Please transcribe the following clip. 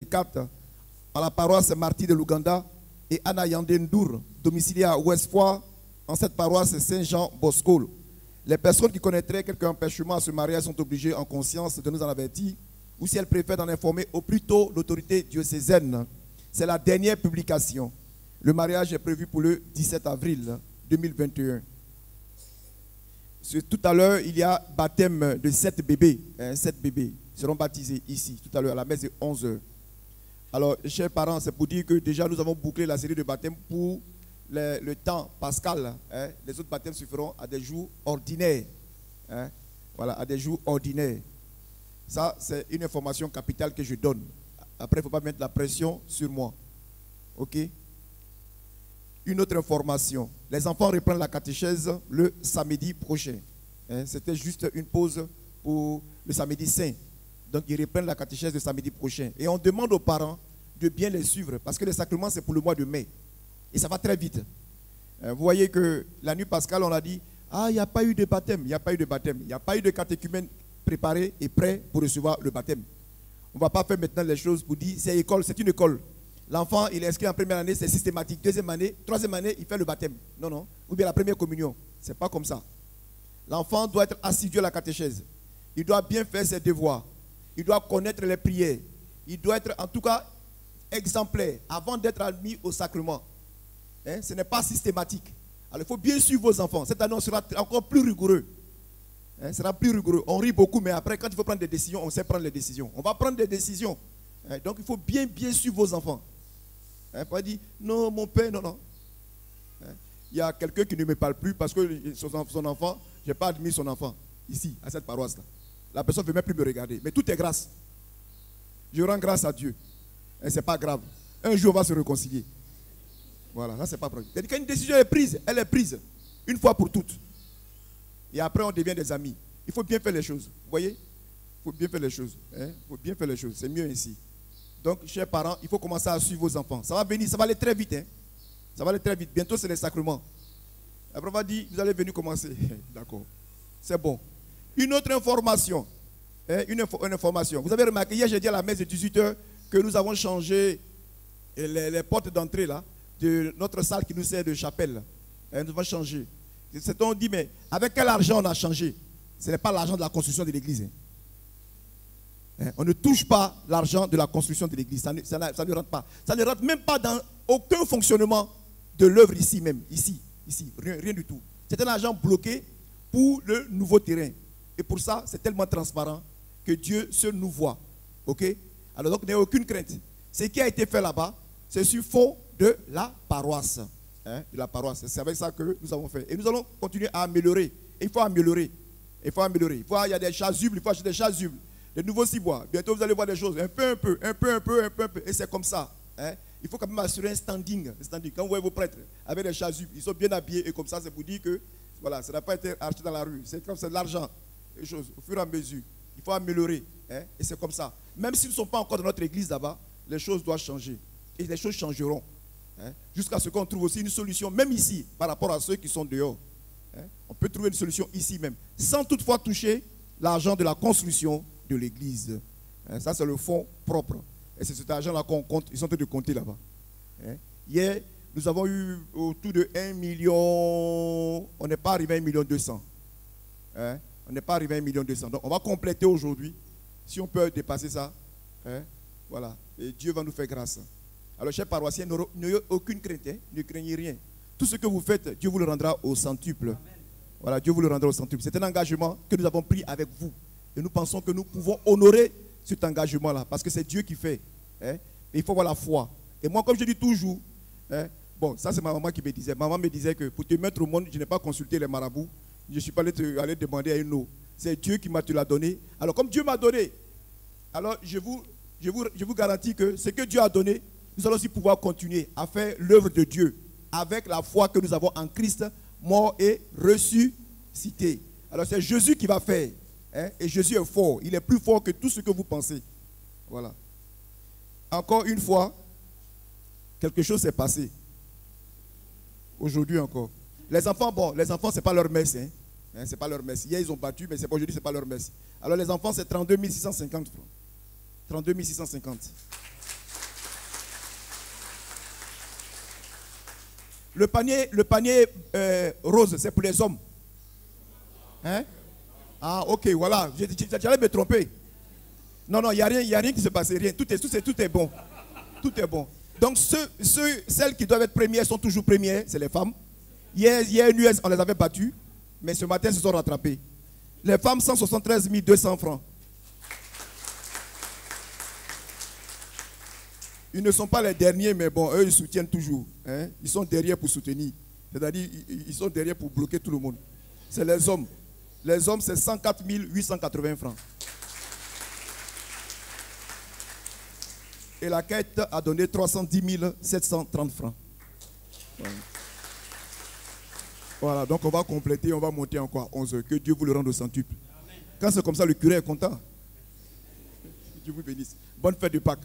4 à la paroisse Martyr de l'Ouganda et Anna Yandendour, domiciliée à Westfoire, en cette paroisse Saint-Jean Bosco. Les personnes qui connaîtraient quelque empêchement à ce mariage sont obligées en conscience de nous en avertir, ou si elles préfèrent d'en informer au plus tôt l'autorité diocésaine. C'est la dernière publication. Le mariage est prévu pour le 17 avril 2021. Tout à l'heure, il y a baptême de 7 bébés. 7 bébés seront baptisés ici, tout à l'heure, à la messe de 11 h. Alors, chers parents, c'est pour dire que déjà nous avons bouclé la série de baptêmes pour le temps pascal. Les autres baptêmes se feront à des jours ordinaires. Voilà, à des jours ordinaires. Ça, c'est une information capitale que je donne. Après, il ne faut pas mettre la pression sur moi. OK? Une autre information. Les enfants reprennent la catéchèse le samedi prochain. C'était juste une pause pour le samedi saint. Donc, ils reprennent la catéchèse le samedi prochain. Et on demande aux parents de bien les suivre parce que le sacrement, c'est pour le mois de mai. Et ça va très vite. Vous voyez que la nuit pascale, on a dit, ah, il n'y a pas eu de baptême, il n'y a pas eu de baptême, il n'y a pas eu de catéchumène préparé et prêt pour recevoir le baptême. On ne va pas faire maintenant les choses pour dire, c'est école, c'est une école. L'enfant, il est inscrit en première année, c'est systématique. Deuxième année, troisième année, il fait le baptême. Non, non. Ou bien la première communion. Ce n'est pas comme ça. L'enfant doit être assidu à la catéchèse. Il doit bien faire ses devoirs. Il doit connaître les prières. Il doit être en tout cas exemplaire avant d'être admis au sacrement. Ce n'est pas systématique. Alors il faut bien suivre vos enfants. Cette année, on sera encore plus rigoureux. Sera plus rigoureux. On rit beaucoup, mais après, quand il faut prendre des décisions, on sait prendre les décisions. On va prendre des décisions. Donc il faut bien suivre vos enfants. Pas dire, non, mon père, non, non. Il y a quelqu'un qui ne me parle plus parce que son enfant, je n'ai pas admis son enfant ici, à cette paroisse-là. La personne ne veut même plus me regarder. Mais tout est grâce. Je rends grâce à Dieu. Ce n'est pas grave. Un jour, on va se réconcilier. Voilà, ça, c'est pas problème. C'est-à-dire qu'une décision est prise, elle est prise. Une fois pour toutes. Et après, on devient des amis. Il faut bien faire les choses. Vous voyez? Il faut bien faire les choses. Il faut bien faire les choses. C'est mieux ainsi. Donc, chers parents, il faut commencer à suivre vos enfants. Ça va venir, ça va aller très vite. Ça va aller très vite. Bientôt, c'est les sacrements. Après, on va dire, vous allez venir commencer. D'accord. C'est bon. Une autre information. Une information. Vous avez remarqué, hier, j'ai dit à la messe de 18 h que nous avons changé les portes d'entrée là, de notre salle qui nous sert de chapelle. Nous avons changé. On dit, mais avec quel argent on a changé? Ce n'est pas l'argent de la construction de l'église. On ne touche pas l'argent de la construction de l'église. Ça ne rentre pas. Ça ne rentre même pas dans aucun fonctionnement de l'œuvre ici même. Ici. Rien du tout. C'est un argent bloqué pour le nouveau terrain. Et pour ça, c'est tellement transparent que Dieu seul nous voit. OK? Alors donc, il n'y a aucune crainte. Ce qui a été fait là-bas, c'est sur fond de la paroisse. De la paroisse. C'est avec ça que nous avons fait. Et nous allons continuer à améliorer. Et il faut améliorer. Il y a des chasubles, il faut acheter des chasubles. De nouveaux cibois. Bientôt, vous allez voir des choses un peu. Et c'est comme ça. Il faut quand même assurer un standing. Quand vous voyez vos prêtres avec des chasubles, ils sont bien habillés. Et comme ça, c'est pour dire que voilà, ça n'a pas été acheté dans la rue. C'est comme c'est de l'argent. Les choses, au fur et à mesure. Il faut améliorer. Et c'est comme ça. Même s'ils ne sont pas encore dans notre église là-bas, les choses doivent changer. Et les choses changeront. Jusqu'à ce qu'on trouve aussi une solution, même ici, par rapport à ceux qui sont dehors. On peut trouver une solution ici même, sans toutefois toucher l'argent de la construction de l'église. Ça, c'est le fonds propre. Et c'est cet argent-là qu'on compte. Ils sont en train de compter là-bas. Hier, nous avons eu autour de 1 million. On n'est pas arrivé à 1,2 million. On n'est pas arrivé à 1,2 million. Donc, on va compléter aujourd'hui. Si on peut dépasser ça, voilà. Et Dieu va nous faire grâce. Alors, chers paroissiens, n'ayez aucune crainte. Ne craignez rien. Tout ce que vous faites, Dieu vous le rendra au centuple. Amen. Voilà, Dieu vous le rendra au centuple. C'est un engagement que nous avons pris avec vous. Et nous pensons que nous pouvons honorer cet engagement-là. Parce que c'est Dieu qui fait. Et il faut avoir la foi. Et moi, comme je dis toujours, bon, ça c'est ma maman qui me disait. Maman me disait que pour te mettre au monde, je n'ai pas consulté les marabouts. Je ne suis pas allé demander à une eau. C'est Dieu qui m'a te l'a donné. Alors comme Dieu m'a donné, alors je vous garantis que ce que Dieu a donné, nous allons aussi pouvoir continuer à faire l'œuvre de Dieu avec la foi que nous avons en Christ, mort et ressuscité. Alors c'est Jésus qui va faire. Et Jésus est fort. Il est plus fort que tout ce que vous pensez. Voilà. Encore une fois, quelque chose s'est passé. Aujourd'hui encore. Les enfants, bon, les enfants, ce n'est pas leur messe. C'est pas leur messe. Hier, ils ont battu, mais aujourd'hui, ce n'est pas leur messe. Alors les enfants, c'est 32 650 francs. 32 650. Le panier rose, c'est pour les hommes. Hein? Ah, ok, voilà. J'allais me tromper. Non, il n'y a rien qui se passe. Rien. Tout est bon. Tout est bon. Donc, celles qui doivent être premières sont toujours premières, c'est les femmes. Hier, une US, on les avait battues, mais ce matin, elles se sont rattrapées. Les femmes, 173 200 francs. Ils ne sont pas les derniers, mais bon, eux, ils soutiennent toujours. Hein? Ils sont derrière pour soutenir. C'est-à-dire, ils sont derrière pour bloquer tout le monde. C'est les hommes. Les hommes, c'est 104 880 francs. Et la quête a donné 310 730 francs. Voilà, donc on va compléter, on va monter encore à 11 heures. Que Dieu vous le rende au centuple. Quand c'est comme ça, le curé est content. Dieu vous bénisse. Bonne fête de Pâques.